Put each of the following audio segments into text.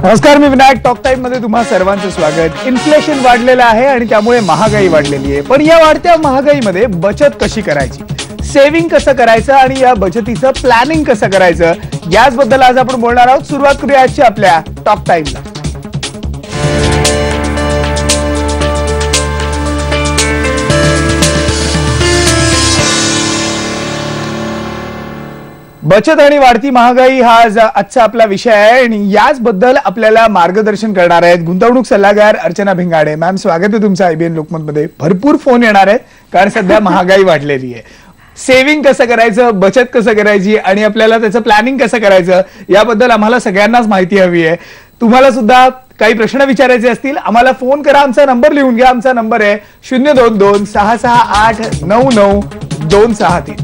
नमस्कार, मी Vinayak. Talk time मध्ये तुम्हा सर्वांचं स्वागत. इन्फ्लेशन वाढलेलं आहे आणि त्यामुळे महागाई वाढलेली आहे. पण या वाढत्या महागाईमध्ये बचत कशी करायची, सेव्हिंग कसं करायचं आणि या बचतीचं प्लॅनिंग कसं करायचं, याचबद्दल आज आपण बोलणार आहोत. सुरुवात करूया आजची आपल्या टॉक टाइमला. बचत आणि वाढती महागाई हा आजचा आपला विषय आहे आणि याचबद्दल आपल्याला मार्गदर्शन करणार आहेत गुंतवणूक सल्लागार अर्चना भिंगाडे. मॅम, स्वागत आहे तुमचं IBN लोकमत मध्ये. भरपूर फोन येणार आहेत कारण सध्या महागाई वाढलेली आहे. सेव्हिंग कसं करायचं, बचत कसं करायची आणि आपल्याला त्याचं प्लॅनिंग कसं करायचं, याबद्दल आम्हाला सगळ्यांनाच माहिती हवी आहे. तुम्हाला सुद्धा काही प्रश्न विचारायचे असतील आम्हाला फोन करा. आमचा नंबर लिहून घ्या. आमचा नंबर आहे 02266899263.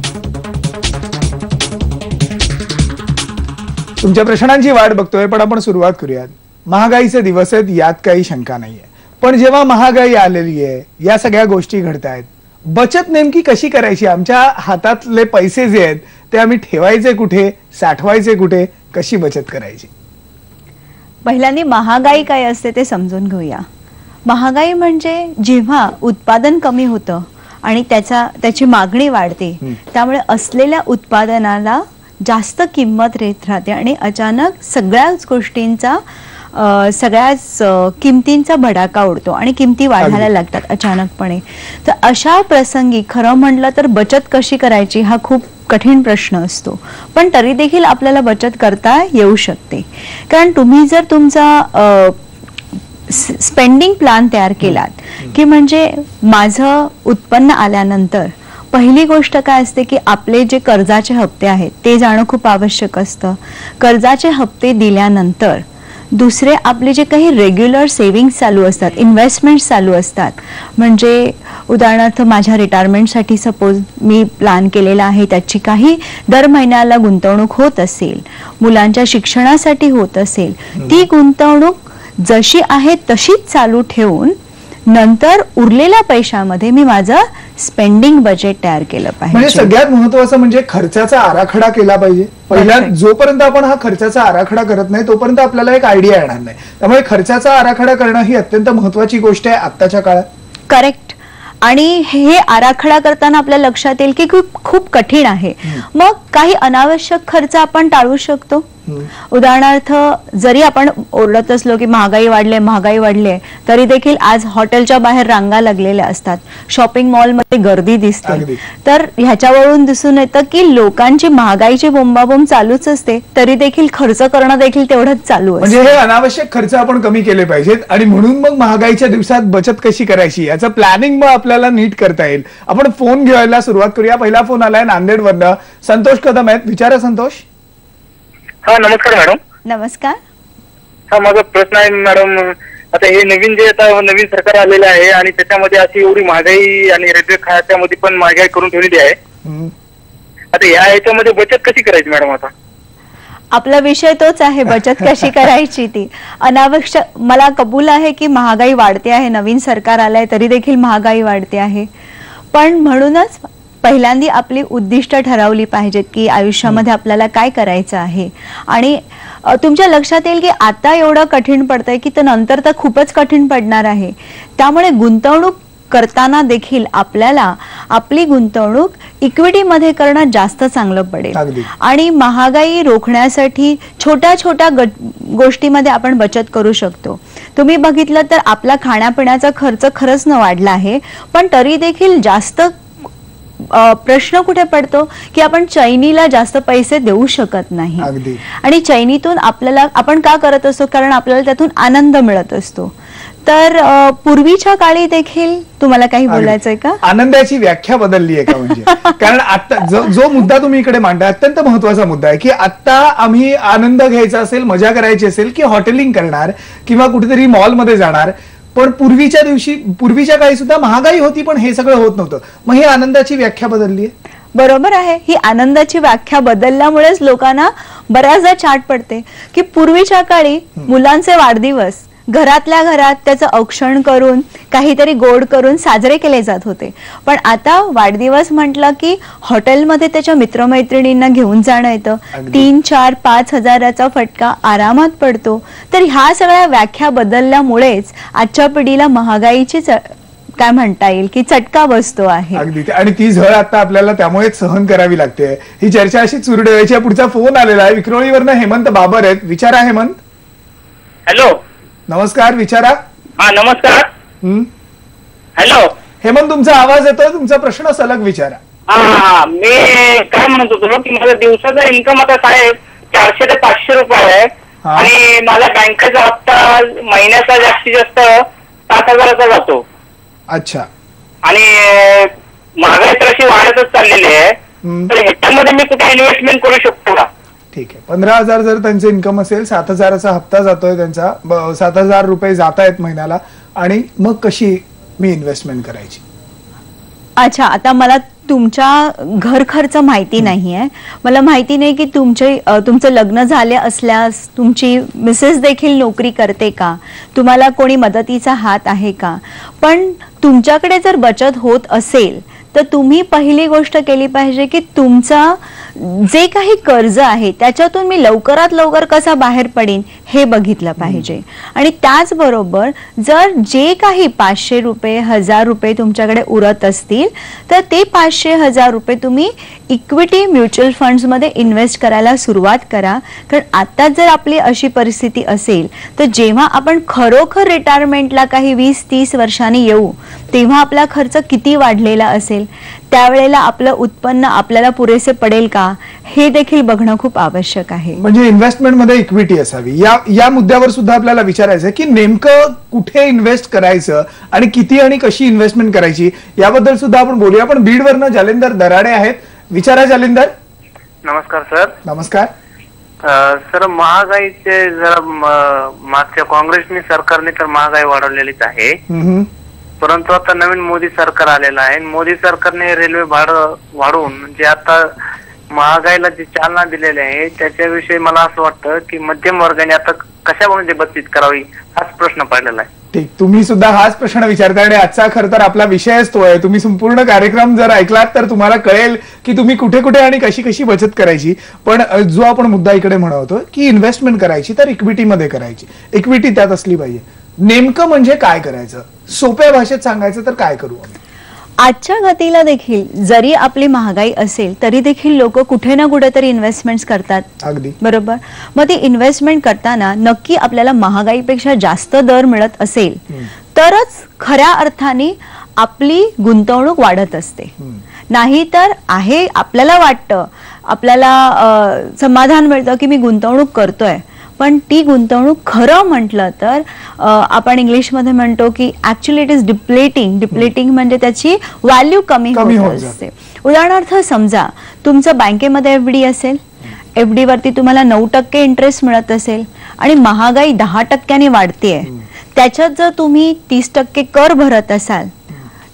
तुमच्या प्रश्नांची वाट बघतोय, पण आपण सुरुवात करूयात. महागाईचे दिवस आहेत, यात काही शंका नाहीये. पण जेव्हा महागाई आलेली आहे, या सगळ्या गोष्टी घडतायत, बचत नेमकी कशी करायची? आमच्या हातातले पैसे जे आहेत ते आम्ही ठेवायचे कुठे, साठवायचे कुठे, कशी बचत करायची? पहिल्यांदा महागाई काय असते ते समजून घेऊया. महागाई म्हणजे जेव्हा उत्पादन कमी होतं आणि त्याची मागणी वाढते, त्यामुळे असलेल्या उत्पादनाला जास्त किंमत रेत राहते आणि अचानक सगळ्याच किमतींचा भडाका उडतो आणि किमती वाढायला लागतात अचानकपणे. तर अशा प्रसंगी खरं म्हटलं तर बचत कशी करायची हा खूप कठीण प्रश्न असतो. पण तरी देखील आपल्याला बचत करता येऊ शकते. कारण तुम्ही जर तुमचा स्पेंडिंग प्लॅन तयार केलात की म्हणजे माझं उत्पन्न आल्यानंतर पहिली गोष्ट काय असते की आपले जे कर्जाचे हप्ते आहेत ते जाणं खूप आवश्यक असतं. कर्जाचे हप्ते दिल्यानंतर दुसरे आपले जे काही रेग्युलर सेव्हिंग्स चालू असतात, इन्व्हेस्टमेंट्स चालू असतात, म्हणजे उदाहरणार्थ माझ्या रिटायरमेंटसाठी सपोज मी प्लॅन केलेला आहे, त्याची काही दर महिन्याला गुंतवणूक होत असेल, मुलांच्या शिक्षणासाठी होत असेल, ती गुंतवणूक जशी आहे तशीच चालू ठेवून नंतर उरलेल्या पैशामध्ये मी माझं स्पेंडिंग बजेट तयार केलं पाहिजे. म्हणजे सगळ्यात महत्त्वाचं म्हणजे खर्चाचा आराखडा केला पाहिजे. पहिला जोपर्यंत आपण हा खर्चाचा आराखडा करत नाही तोपर्यंत आपल्याला एक आयडिया येणार नाही. त्यामुळे खर्चाचा आराखडा करणं ही अत्यंत महत्त्वाची गोष्ट आहे आत्ताच्या काळात. करेक्ट. आणि हे आराखडा करताना आपल्या लक्षात येईल की खूप कठीण आहे. मग काही अनावश्यक खर्च आपण टाळू शकतो. उदाहरणार्थ जरी आपण ओरडत असलो की महागाई वाढले तरी देखील आज हॉटेलच्या बाहेर रांगा लागलेल्या असतात, शॉपिंग मॉल मध्ये गर्दी दिसते. तर ह्याच्यावरून दिसून येतं की लोकांची महागाईची बोंबाबोंब चालूच असते, तरी देखील खर्च करणं देखील तेवढंच चालू असतं. म्हणजे हे अनावश्यक खर्च आपण कमी केले पाहिजेत आणि म्हणून मग महागाईच्या दिवसात बचत कशी करायची याचं प्लॅनिंग मग आपल्याला नीट करता येईल. आपण फोन घ्यायला सुरुवात करूया. पहिला फोन आलाय नांदेडवरनं. संतोष कदम आहेत. विचारा संतोष. हा, नमस्कार मॅडम. नमस्कार. हा, माझा प्रश्न आहे मॅडम, आता हे नवीन नवीन सरकार आलेलं आहे आणि त्याच्यामध्ये अशी एवढी महागाई आणि रेल्वे खात्यामध्ये पण महागाई करून ठेवलेली आहे. आता याच्यामध्ये बचत कशी करायची मॅडम? आता आपला विषय तोच आहे, बचत कशी करायची ती. अनावश्यक मला कबूल आहे की महागाई वाढते आहे, नवीन सरकार आलंय तरी देखील महागाई वाढते आहे. पण म्हणूनच पहिल्यांदा आपली उद्दिष्ट ठरवली पाहिजेत की आयुष्यामध्ये आपल्याला काय करायचं आहे. आणि तुमच्या लक्षात येईल की आता एवढं कठीण पडतंय की नंतर तर खूपच कठीण पडणार आहे. त्यामुळे गुंतवणूक करताना देखील आपल्याला आपली गुंतवणूक इक्विटीमध्ये करणं जास्त चांगलं पडेल. आणि महागाई रोखण्यासाठी छोट्या छोट्या गोष्टीमध्ये आपण बचत करू शकतो. तुम्ही बघितलं तर आपला खाण्यापिण्याचा खर्च खरंच न वाढला आहे, पण तरी देखील जास्त प्रश्न कुठे पडतो की आपण चैनीला जास्त पैसे देऊ शकत नाही. आणि चैनीतून आपल्याला आपण का करत असतो, कारण आपल्याला त्यातून आनंद मिळत असतो. तर पूर्वीच्या काळी देखील तुम्हाला काही बोलायचंय का? आनंदाची व्याख्या बदलली आहे का म्हणजे? कारण आता जो मुद्दा तुम्ही इकडे मांडता अत्यंत महत्वाचा मुद्दा आहे की आता आम्ही आनंद घ्यायचा असेल, मजा करायची असेल की हॉटेलिंग करणार किंवा कुठेतरी मॉलमध्ये जाणार. पण पूर्वीच्या काळी सुद्धा महागाई होती पण हे सगळं होत नव्हतं. मग ही आनंदाची व्याख्या बदलली आहे. बरोबर आहे. ही आनंदाची व्याख्या बदलल्यामुळेच लोकांना बऱ्याचदा चाट पडते की पूर्वीच्या काळी मुलांचे वाढदिवस घरातल्या घरात त्याचं औक्षण करून काहीतरी गोड करून साजरे केले जात होते. पण आता वाढदिवस म्हटलं की हॉटेलमध्ये त्याच्या मित्रमैत्रिणींना घेऊन जाणं येतं. 3, 4, 5 हजाराचा फटका आरामात पडतो. तर ह्या सगळ्या व्याख्या बदलल्यामुळेच आजच्या पिढीला महागाईची काय म्हणता येईल की चटका बसतो आहे. अगदी, आणि ती झळ आता आपल्याला त्यामुळे सहन करावी लागते. ही चर्चा अशी सुरू ठेवायची. पुढचा फोन आलेला आहे विक्रोळीवरनं हेमंत बाबर आहेत. विचारा हेमंत. हॅलो, नमस्कार, विचारा. हा नमस्कार. हॅलो हेमंत, तुमचा आवाज येतोय, तुमचा प्रश्न सलग विचारा. हा, मी काय म्हणत होतो की माझा दिवसाचा इन्कम आता साहेब 400 ते 500 रुपये आहे. आणि माझा बँकेचा हप्ता महिन्याचा जास्तीत जास्त 7,000चा जातो. अच्छा. आणि महागाई तर अशी वाढतच चाललेली आहे. तर ह्याच्यामध्ये मी कुठे इन्व्हेस्टमेंट करू शकतो का? ठीक आहे. 15,000 जर त्यांचे इन्कम असेल, 7,000चा हप्ता जातोय त्यांचा, 7,000 रुपये जात आहेत महिन्याला, आणि मग कशी मी इन्व्हेस्टमेंट करायची? अच्छा, आता मला तुमच्या घर खर्च माहिती नाहीये. मला माहिती नाही की तुमचं लग्न झाले असल्यास तुमची मिसेस देखील नोकरी करते का, तुम्हाला कोणी मदतीचा हात आहे का. पण तुमच्याकडे जर बचत होत असेल तर तुम्ही पहिली गोष्ट केली पाहिजे की तुमचा जे काही कर्ज आहे त्याच्यातून मी लवकरात लवकर कसा बाहेर पडेन हे बघितलं पाहिजे. आणि त्याचबरोबर जर जे काही 500 रुपये 1000 रुपये तुमच्याकडे उरत असतील तर ते 500 1000 रुपये तुम्ही इक्विटी म्युच्युअल फंड्स मध्ये इन्व्हेस्ट करायला सुरुवात करा. कारण आता जर आपली अशी परिस्थिती असेल तर जेव्हा आपण खरोखर रिटायरमेंटला काही 20-30 वर्षांनी येऊ तेव्हा आपला खर्च किती वाढलेला असेल, त्यावेळेला आपलं उत्पन्न आपल्याला पुरेसे पडेल का हे देखील बघणं खूप आवश्यक आहे. म्हणजे इन्व्हेस्टमेंट मध्ये इक्विटी असावी. या मुद्द्यावर सुद्धा आपल्याला विचारायचं की नेमकं कुठे इन्व्हेस्ट करायचं आणि किती आणि कशी इन्व्हेस्टमेंट करायची याबद्दल सुद्धा आपण बोलूया. पण बीडवरनं जालिंदर दराडे आहेत. विचारा जालिंदर. नमस्कार सर. नमस्कार सर, महागाईचे जरा मागच्या काँग्रेसने सरकारने तर महागाई वाढवलेलीच आहे. परंतु आता नवीन मोदी सरकार आलेलं आहे. मोदी सरकारने रेल्वे भाडं वाढवून जे आता महागाईला जी चालना दिलेली आहे त्याच्याविषयी मला असं वाटतं की मध्यम वर्गाने आता कशामध्ये बचत करावी हाच प्रश्न पडलेला आहे. ठीक, तुम्ही सुद्धा हाच प्रश्न विचारता आणि आजचा खरं तर आपला विषयच तो आहे. तुम्ही संपूर्ण कार्यक्रम जर ऐकलात तर तुम्हाला कळेल की तुम्ही कुठे कुठे आणि कशी कशी बचत करायची. पण जो आपण मुद्दा इकडे म्हणतो की इन्व्हेस्टमेंट करायची तर इक्विटीमध्ये करायची, इक्विटी त्यात असली पाहिजे. नेमकं म्हणजे काय करायचं, सोप्या भाषेत सांगायचं तर काय करू? आजच्या गतीला देखील जरी आपली महागाई असेल तरी देखील लोक कुठे ना कुठेतरी इन्व्हेस्टमेंट्स करतात. अगदी बरोबर. मग ती इन्व्हेस्टमेंट करताना नक्की आपल्याला महागाईपेक्षा जास्त दर मिळत असेल तरच खऱ्या अर्थाने आपली गुंतवणूक वाढत असते. नाही तर आहे आपल्याला वाटतं, आपल्याला समाधान मिळतं की मी गुंतवणूक करतोय, पण ती गुंतवणूक खरं म्हटलं तर आपण इंग्लिशमध्ये म्हणतो की ऍक्च्युअली इट इज डिप्लेटिंग म्हणजे त्याची व्हॅल्यू कमी होत असते. उदाहरणार्थ समजा तुमचं बँकेमध्ये एफडी असेल, एफडी वरती तुम्हाला 9% इंटरेस्ट मिळत असेल आणि महागाई 10% वाढतेय, त्याच्यात जर तुम्ही 30% कर भरत असाल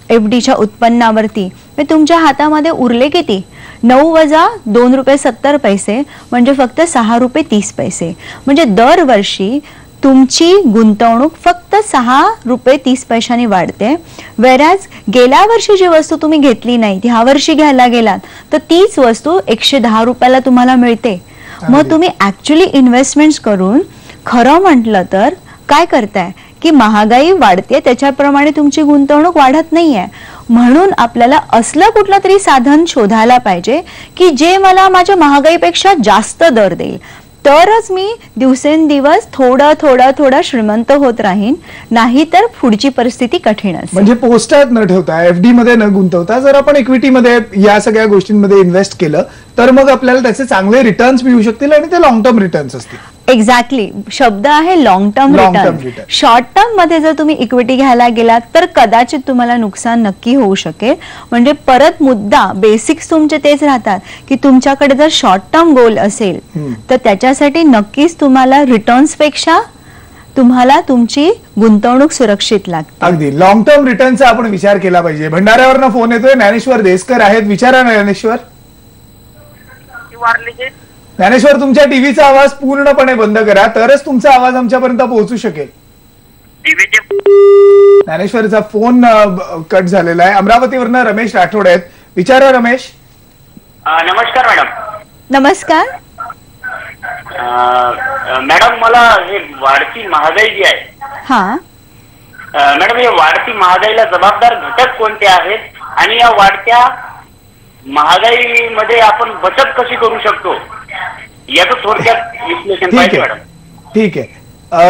एफडीच्या उत्पन्नावरती, तुमच्या हातामध्ये उरले किती? 9 वजा 2 रुपये 70 पैसे म्हणजे फक्त 6 रुपये 30 पैसे. म्हणजे दरवर्षी तुमची गुंतवणूक फक्त 6 रुपये 30 पैशांनी वाढते. वेरॅज गेल्या वर्षी जी वस्तू तुम्ही घेतली नाही ह्या वर्षी घ्यायला गेलात तर तीच वस्तू 110 रुपयाला तुम्हाला मिळते. मग तुम्ही ऍक्च्युअली इन्व्हेस्टमेंट्स करून खरं म्हटलं तर काय करताय की महागाई वाढते त्याच्याप्रमाणे तुमची गुंतवणूक वाढत नाहीये. म्हणून आपल्याला असलं कुठलं तरी साधन शोधायला पाहिजे की जे मला माझ्या महागाईपेक्षा जास्त दर देईल, तरच मी दिवसेंदिवस थोडं श्रीमंत होत राहीन. नाही तर पुढची परिस्थिती कठीण असेल. म्हणजे पोस्टात न ठेवता, एफडी मध्ये न गुंतवता जर आपण इक्विटीमध्ये या सगळ्या गोष्टींमध्ये इन्व्हेस्ट केलं तर मग आपल्याला त्याचे चांगले रिटर्न्स मिळू शकतील आणि ते लॉंग टर्म रिटर्न्स असतील. एक्झॅक्टली, शब्द आहे long term return. Short term मध्ये जर तुम्ही इक्विटी घ्यायला गेलात तर कदाचित तुम्हाला नुकसान नक्की होऊ शकेल. म्हणजे परत मुद्दा बेसिक्स तुमचे तेच राहतात की तुमच्याकडे जर शॉर्ट टर्म गोल असेल तर त्याच्यासाठी नक्कीच तुम्हाला रिटर्न्स पेक्षा तुम्हाला तुमची गुंतवणूक सुरक्षित लागते. अगदी लॉंग टर्म रिटर्नचा आपण विचार केला पाहिजे. भंडाऱ्यावरनं फोन येतोय, ज्ञानेश्वर देसकर आहेत. विचारा ज्ञानेश्वर. ज्ञानेश्वर, तुमच्या टीव्हीचा आवाज पूर्णपणे बंद करा तरच तुमचा आवाज आमच्यापर्यंत पोहोचू शकेल. ज्ञानेश्वरचा फोन कट झालेला आहे. अमरावतीवरनं रमेश राठोड आहेत. विचारा रमेश. नमस्कार मॅडम. नमस्कार. मॅडम मला हे वाढती महागाई जी आहे, हा मॅडम हे वाढती महागाईला जबाबदार घटक कोणते आहेत आणि या वाढत्या महागाईमध्ये आपण बचत कशी करू शकतो याचं थोडक्यात विश्लेषण पाहिजे मॅडम. ठीक आहे.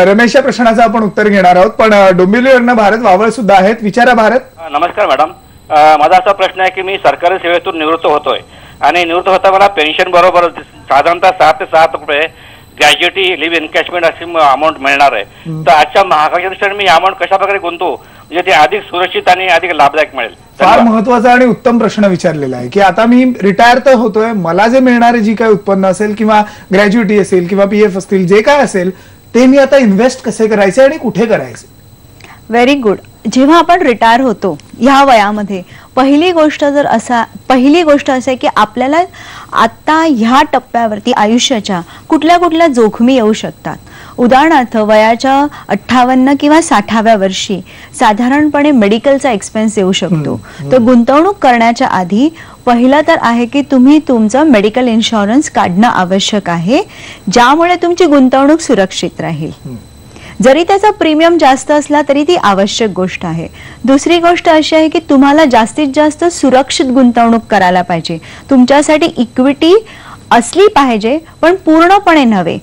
रमेशच्या प्रश्नाचं आपण उत्तर घेणार आहोत, पण डोंबिवलीवरनं भारत वावळ सुद्धा आहेत. विचारा भारत. नमस्कार मॅडम. माझा असा प्रश्न आहे की मी सरकारी सेवेतून निवृत्त होतोय आणि निवृत्त होता मला पेन्शन बरोबर साधारणतः 6 ते 7 रुपये ग्रॅज्युटी लिव्ह एनकॅशमेंट अशी अमाऊंट मिळणार आहे. तर आजच्या महागाईच्या दृष्टीने मी अमाऊंट कशा प्रकारे गुंतवू म्हणजे ते अधिक सुरक्षित आणि अधिक लाभदायक मिळेल. फार महत्वाचा आणि उत्तम प्रश्न विचारलेला आहे की आता मी रिटायर तर होतोय, मला जे मिळणारे जी काही उत्पन्न असेल किंवा ग्रॅज्युटी असेल किंवा पीएफ असतील, जे काय असेल ते मी आता इन्व्हेस्ट कसे करायचे आणि कुठे करायचे. Very good. जेव्हा आपण रिटायर होतो ह्या वयामध्ये पहिली गोष्ट असे की आपल्याला आता ह्या टप्प्यावरती आयुष्याच्या कुठल्या कुठल्या जोखमी येऊ शकतात. उदाहरणार्थ वयाच्या 58 किंवा 60व्या वर्षी साधारणपणे मेडिकलचा एक्सपेन्स येऊ शकतो. तर गुंतवणूक करण्याच्या आधी पहिलं तर आहे की तुम्ही तुमचं मेडिकल इन्शुरन्स काढणं आवश्यक आहे, ज्यामुळे तुमची गुंतवणूक सुरक्षित राहील. जरी त्याचा प्रीमियम जास्त असला तरी ती आवश्यक गोष्ट आहे. दुसरी गोष्ट अशी आहे की तुम्हाला जास्तीत जास्त सुरक्षित गुंतवणूक करायला पाहिजे. तुमच्यासाठी इक्विटी असली पाहिजे, पण पूर्णपणे नव्हे.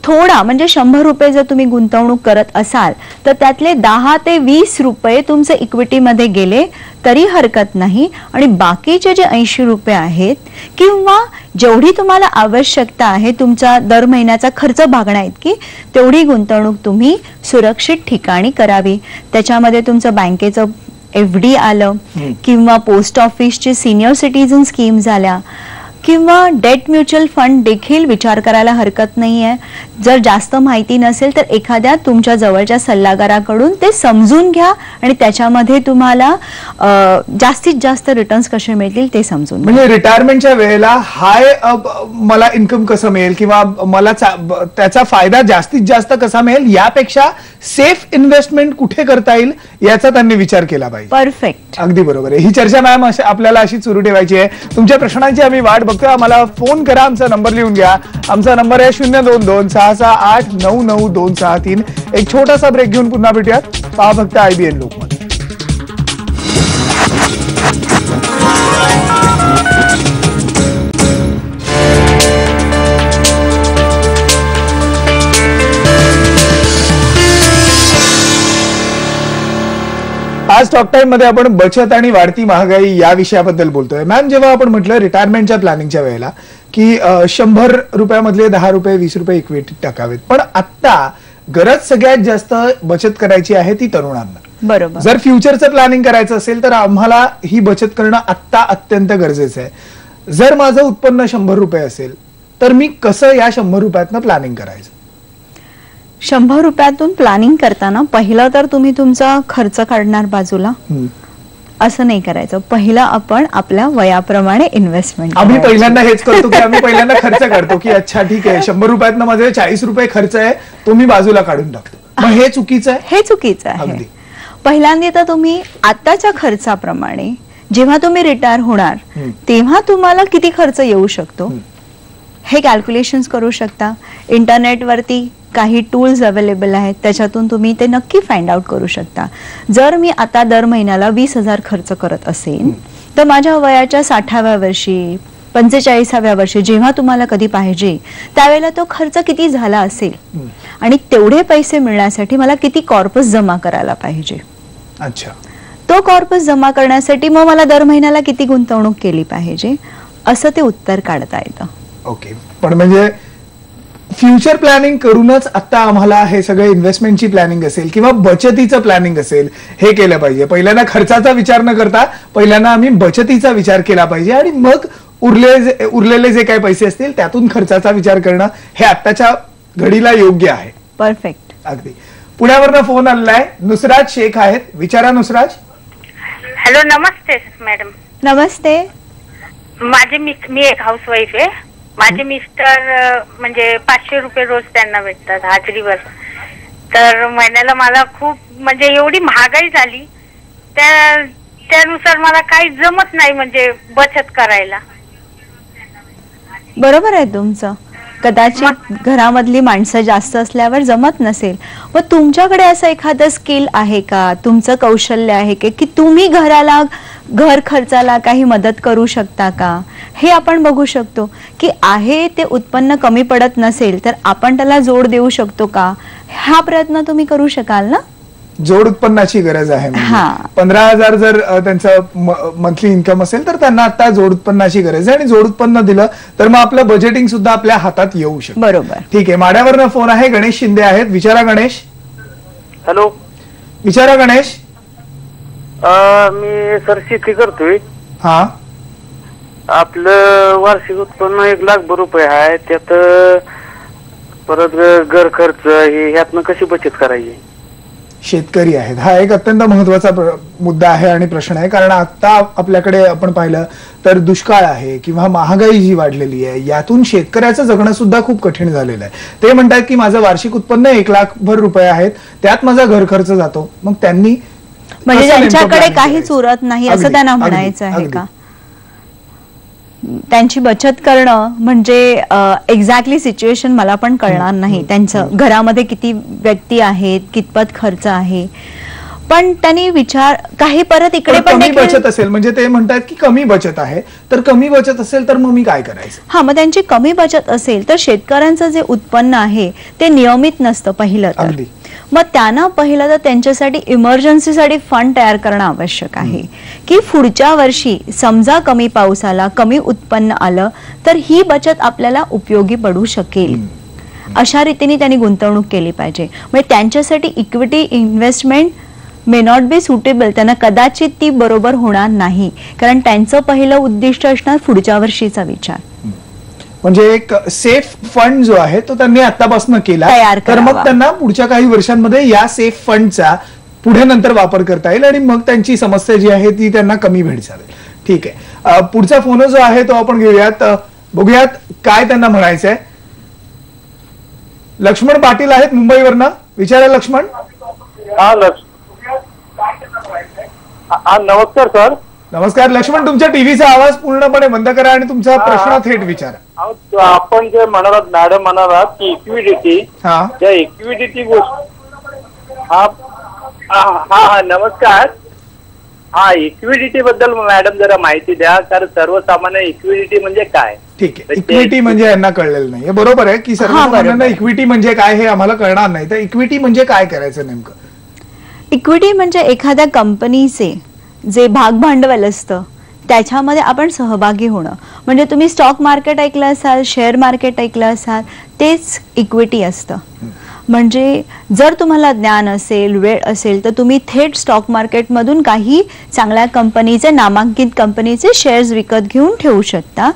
थोडा म्हणजे 100 रुपये जर तुम्ही गुंतवणूक करत असाल तर त्यातले 10 ते 20 रुपये तुमचे इक्विटीमध्ये गेले तरी हरकत नाही, आणि बाकीचे जे 80 रुपये आहेत किंवा जेवढी तुम्हाला आवश्यकता आहे तुमचा दर महिन्याचा खर्च भागण्या इतकी तेवढी गुंतवणूक तुम्ही सुरक्षित ठिकाणी करावी. त्याच्यामध्ये तुमचं बँकेचं FD आलं किंवा पोस्ट ऑफिसची सिनियर सिटीजन स्कीम झाल्या किंवा डेट म्युच्युअल फंड देखील विचार करायला हरकत नाहीये. जर जास्त माहिती नसेल तर एखाद्या तुमच्या जवळच्या सल्लागाराकडून ते समजून घ्या आणि त्याच्यामध्ये तुम्हाला जास्तीत जास्त रिटर्न्स कसे मिळतील ते समजून. म्हणजे रिटायरमेंटच्या वेळेला हाय मला इन्कम कसं मिळेल किंवा मला त्याचा फायदा जास्तीत जास्त कसा मिळेल यापेक्षा सेफ इन्व्हेस्टमेंट कुठे करता येईल याचा त्यांनी विचार केला पाहिजे. परफेक्ट. अगदी बरोबर आहे. ही चर्चा मॅम आपल्याला अशी सुरू ठेवायची आहे. तुमच्या प्रश्नांची आम्ही वाट बघतोय. आम्हाला फोन करा. आमचा नंबर लिहून घ्या. आमचा नंबर आहे 022-668-99263. एक छोटासा ब्रेक घेऊन पुन्हा भेटूयात. पहा फक्त IBN लोकमत. आज टॉक टाइम मध्ये आपण बचत आणि वाढती महागाई या विषयाबद्दल बोलतोय. मॅम, जेव्हा आपण म्हटलं रिटायरमेंटच्या प्लॅनिंगच्या वेळेला की 100 रुपयामधले 10 रुपये 20 रुपये इक्विटी टाकावेत, पण आता गरज सगळ्यात जास्त बचत करायची आहे ती तरुणांना. बरोबर. जर फ्युचरचं प्लॅनिंग करायचं असेल तर आम्हाला ही बचत करणं आत्ता अत्यंत गरजेचं आहे. जर माझं उत्पन्न 100 रुपये असेल तर मी कसं या 100 रुपयातनं प्लॅनिंग करायचं. 100 रुपयातून प्लॅनिंग करताना पहिलं तर तुम्ही तुमचा खर्च काढणार बाजूला, असं नाही करायचं. पहिलं आपण आपल्या वयाप्रमाणे इन्व्हेस्टमेंट. आम्ही पहिल्यांदा हेच करतो की आम्ही पहिल्यांदा खर्च काढतो की अच्छा ठीक आहे 100 रुपयातनं माझे 40 रुपये खर्च आहे तो मी बाजूला काढून टाकतो. मग हे चुकीचं आहे. हे चुकीचं आहे. पहिल्यांदा तर तुम्ही आताच्या खर्चाप्रमाणे जेव्हा तुम्ही रिटायर होणार तेव्हा तुम्हाला किती खर्च येऊ शकतो हे कॅल्क्युलेशन्स करू शकता. इंटरनेटवरती काही टूल्स अवेलेबल आहेत, त्याच्यातून तुम्ही ते नक्की फाइंड आउट करू शकता. जर मी आता दर महिन्याला 20,000 खर्च करत असेल तर माझ्या वयाच्या 60व्या वर्षी 45व्या वर्षी जेव्हा तुम्हाला कधी पाहिजे त्यावेळेला तो खर्च किती झाला असेल आणि तेवढे पैसे मिळण्यासाठी मला किती कॉर्पस जमा करायला पाहिजे. अच्छा. तो कॉर्पस जमा करण्यासाठी मग मला दर महिन्याला किती गुंतवणूक केली पाहिजे असं ते उत्तर काढता येतं. ओके. पण म्हणजे फ्युचर प्लॅनिंग करूनच आता आम्हाला हे सगळं इन्व्हेस्टमेंटची प्लॅनिंग असेल किंवा बचतीचं प्लॅनिंग असेल हे केलं पाहिजे. पहिल्यांदा खर्चाचा विचार न करता पहिल्यांदा आम्ही बचतीचा विचार केला पाहिजे आणि मग उरलेले जे काही पैसे असतील त्यातून खर्चाचा विचार करणं हे आत्ताच्या घडीला योग्य आहे. परफेक्ट. अगदी. पुण्यावरनं फोन आलाय. नुसराज शेख आहेत. विचारा नुसराज. हॅलो, नमस्ते मॅडम. नमस्ते. मी एक हाऊसवाईफ आहे. माझे मिस्टर म्हणजे 500 रुपये रोज त्यांना भेटतात हाजरीवर. तर महिन्याला मला खूप म्हणजे एवढी महागाई झाली त्यानुसार मला काही जमत नाही म्हणजे बचत करायला. बरोबर आहे तुमचं. कदाचित घरामधली माणसं जास्त असल्यावर जमत नसेल. मग तुमच्याकडे असं एखादं स्किल आहे का, तुमचं कौशल्य आहे की तुम्ही घर खर्चाला काही मदत करू शकता का, हे आपण बघू शकतो. की आहे ते उत्पन्न कमी पडत नसेल तर आपण त्याला जोड देऊ शकतो का, हा प्रयत्न तुम्ही करू शकाल ना. जोड उत्पन्नाची गरज आहे. 15,000 जर त्यांचं मंथली इन्कम असेल तर त्यांना आता जोड उत्पन्नाची गरज आहे आणि जोड उत्पन्न दिलं तर मग आपलं बजेटिंग सुद्धा आपल्या हातात येऊ शकतं. बरोबर. ठीक आहे, माड्यावरनं फोन आहे. गणेश शिंदे आहेत. विचारा गणेश. हॅलो, विचारा गणेश. मी सर शेती करतोय. हा, आपलं वार्षिक उत्पन्न 1,00,000 रुपये आहे. त्यात परत घर खर्च ह्यातनं कशी बचत करायची. शेतकरी आहेत, हा एक अत्यंत महत्वाचा मुद्दा आहे आणि प्रश्न आहे. कारण आता आपल्याकडे आपण पाहिलं तर दुष्काळ आहे किंवा महागाई जी वाढलेली आहे, यातून शेतकऱ्याचं जगणं सुद्धा खूप कठीण झालेलं आहे. ते म्हणतात की माझं वार्षिक उत्पन्न 1,00,000 रुपये आहेत, त्यात माझा घर खर्च जातो. मग त्यांनी म्हणजे त्यांच्याकडे काहीच उरत नाही असं त्यांना म्हणायचं आहे का. त्यांची बचत करणं म्हणजे एक्झॅक्टली सिच्युएशन मला पण कळणार नाही. त्यांचं घरामध्ये किती व्यक्ती आहेत, कितपत खर्च आहे, पण त्यांनी विचार काही परत इकडे पण कमी बचत असेल म्हणजे ते म्हणतात की कमी बचत आहे, तर कमी बचत असेल तर मग मी काय करायचं. हा, मग त्यांची कमी बचत असेल तर शेतकऱ्यांचं जे उत्पन्न आहे ते नियमित नसतं पहिलं तर. मग त्यांना पहिलं तर त्यांच्यासाठी इमर्जन्सीसाठी फंड तयार करणं आवश्यक आहे. की पुढच्या वर्षी समजा कमी पाऊस आला, कमी उत्पन्न आलं तर ही बचत आपल्याला उपयोगी पडू शकेल. अशा रीतीने त्यांनी गुंतवणूक केली पाहिजे. म्हणजे त्यांच्यासाठी equity investment may not be suitable. त्यांना कदाचित ती बरोबर होणार नाही, कारण त्यांचं पहिलं उद्दिष्ट असणार पुढच्या वर्षीचा विचार. म्हणजे एक सेफ फंड जो आहे तो त्यांनी आतापासून केला, तर मग त्यांना पुढच्या काही वर्षांमध्ये या सेफ फंडचा पुढे नंतर वापर करता येईल आणि मग त्यांची समस्या जी आहे ती त्यांना कमी भेटचाल. ठीक आहे, पुढचा फोन जो आहे तो आपण घेऊयात. बघूयात काय त्यांना म्हणायचंय. लक्ष्मण पाटील आहेत मुंबईवरनं. विचारा लक्ष्मण. नमस्कार सर. नमस्कार लक्ष्मण, तुमच्या टीव्हीचा आवाज पूर्णपणे बंद करा आणि तुमचा प्रश्न थेट विचारा. आपण जे म्हणालात मॅडम म्हणालात की इक्विडिटी, त्या इक्विडिटी गोष्ट हा नमस्कार. हा, इक्विडिटी बद्दल मॅडम जरा माहिती द्या, कारण सर्वसामान्य इक्विडिटी म्हणजे काय. ठीक आहे, इक्विटी म्हणजे यांना कळलेलं नाही. बरोबर आहे की सर्वसामान्यांना इक्विटी म्हणजे काय हे आम्हाला कळणार नाही. तर इक्विटी म्हणजे काय करायचं नेमकं. इक्विटी म्हणजे एखाद्या कंपनीचे जे भाग भांडवल असतं त्याच्यामध्ये आपण सहभागी होणं. म्हणजे तुम्ही स्टॉक मार्केट ऐकलं असाल, शेअर मार्केट ऐकलं असाल, तेच इक्विटी असतं. म्हणजे जर तुम्हाला ज्ञान असेल, वेळ असेल तर तुम्ही थेट स्टॉक मार्केटमधून काही चांगल्या कंपनीचे, नामांकित कंपनीचे शेअर्स विकत घेऊन ठेवू शकता.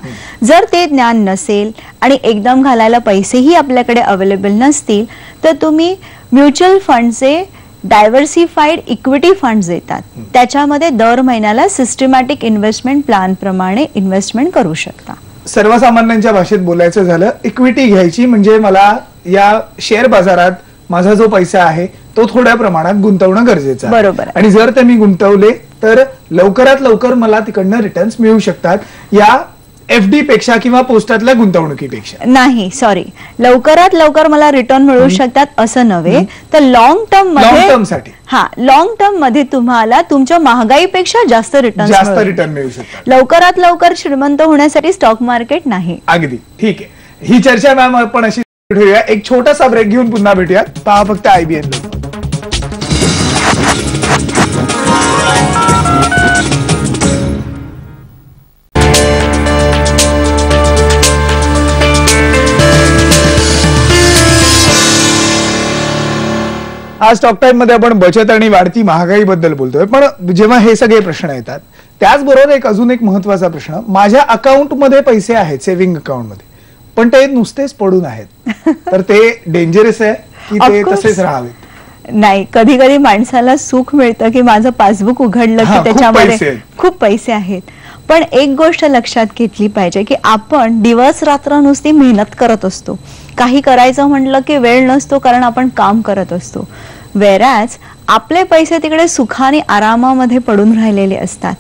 जर ते ज्ञान नसेल आणि एकदम घालायला पैसेही आपल्याकडे अवेलेबल नसतील तर तुम्ही म्युच्युअल फंडचे डायव्हर्सिफाईड इक्विटी फंड्स येतात, त्याच्यामध्ये दर महिन्याला सिस्टमॅटिक इन्व्हेस्टमेंट प्लॅन प्रमाणे इन्व्हेस्टमेंट करू शकता. सर्वसामान्यांच्या भाषेत बोलायचं झालं, इक्विटी घ्यायची म्हणजे मला या शेअर बाजारात माझा जो पैसा आहे तो थोड्या प्रमाणात गुंतवणं गरजेचं आहे. बरोबर. आणि जर ते मी गुंतवले तर लवकरात लवकर मला तिकडनं रिटर्न्स मिळू शकतात, या एफडी पेक्षा किंवा पोस्टातल्या गुंतवणुकीपेक्षा. नाही, सॉरी, लवकरात लवकर मला रिटर्न मिळू शकतात असं नव्हे, तर लॉंग टर्म मध्ये, हा, लॉंग टर्म मध्ये तुम्हाला तुमच्या महागाईपेक्षा जास्त रिटर्न मिळू शकतात. लवकरात लवकर श्रीमंत होण्यासाठी स्टॉक मार्केट नाही. अगदी ठीक आहे. ही चर्चा मॅम आपण अशी ठेवूया. एक छोटासा ब्रेक घेऊन पुन्हा भेटूया. पहा फक्त IBN. आज स्टॉक टाइम मध्ये आपण बचत आणि वाढती महागाई बद्दल बोलतोय. पण जेव्हा हे सगळे प्रश्न येतात त्याचबरोबर अजून एक महत्वाचा प्रश्न, माझ्या अकाउंट मध्ये पैसे आहेत, सेव्हिंग अकाउंट मध्ये, पण ते नुसतेच पडून आहेत, तर ते डेंजरस आहे की ते तसेच राहावेत. नाही, कधी कधी माणसाला सुख मिळतं की माझं पासबुक उघडलं की त्याच्यामध्ये खूप पैसे आहेत, पण एक गोष्ट लक्षात घेतली पाहिजे की आपण दिवस रात्र नुसती मेहनत करत असतो, काही करायचं म्हटलं की वेळ नसतो कारण आपण काम करत असतो. वेरॅज आपले पैसे तिकडे सुखाने आरामामध्ये पडून राहिलेले असतात.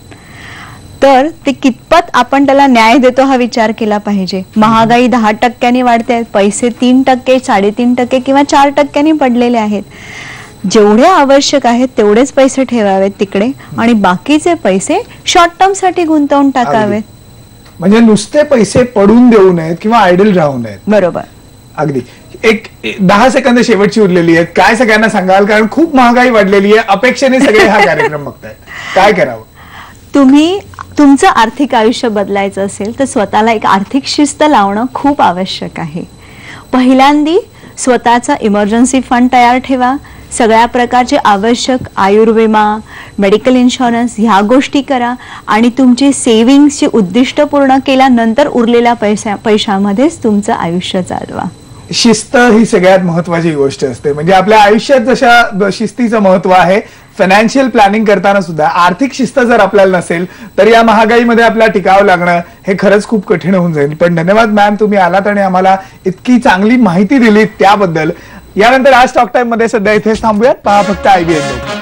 तर ते कितपत आपण त्याला न्याय देतो हा विचार केला पाहिजे. महागाई 10% वाढते, पैसे 3%, 3.5% किंवा 4% पडलेले आहेत. जेवढे आवश्यक आहेत तेवढेच पैसे ठेवावेत तिकडे आणि बाकीचे पैसे शॉर्ट टर्म साठी गुंतवून टाकावेत. म्हणजे नुसते पैसे पडून देऊ नयेत किंवा आयडल राहू नयेत. बरोबर. अगदी. एक 10 सेकंद शेवटची उरलेली आहेत. काय सगळ्यांना सांगाल, कारण खूप महागाई वाढलेली आहे, अपेक्षेने सगळे हा कार्यक्रम बघतायत, काय करावं? तुम्ही तुमचं आर्थिक आयुष्य बदलायचं असेल तर स्वतःला एक आर्थिक शिस्त लावणं खूप आवश्यक आहे. पहिल्यांदी स्वतःचा इमर्जन्सी फंड तयार ठेवा. सगळ्या प्रकारचे आवश्यक आयुर्विमा, मेडिकल इन्शुरन्स ह्या गोष्टी करा आणि तुमची सेव्हिंग्सची उद्दिष्ट पूर्ण केल्यानंतर उरलेल्या पैशामध्येच तुमचं आयुष्य चालवा. शिस्त ही सगळ्यात महत्वाची गोष्ट असते. म्हणजे आपल्या आयुष्यात जशा शिस्तीचं महत्व आहे, फायनान्शियल प्लॅनिंग करताना सुद्धा आर्थिक शिस्त जर आपल्याला नसेल तर या महागाईमध्ये आपल्याला टिकावं लागणं हे खरंच खूप कठीण होऊन जाईल. पण धन्यवाद मॅम, तुम्ही आलात आणि आम्हाला इतकी चांगली माहिती दिली त्याबद्दल. यानंतर आज टॉक टाइम मध्ये सध्या इथेच थांबूयात. पहा फक्त IBN.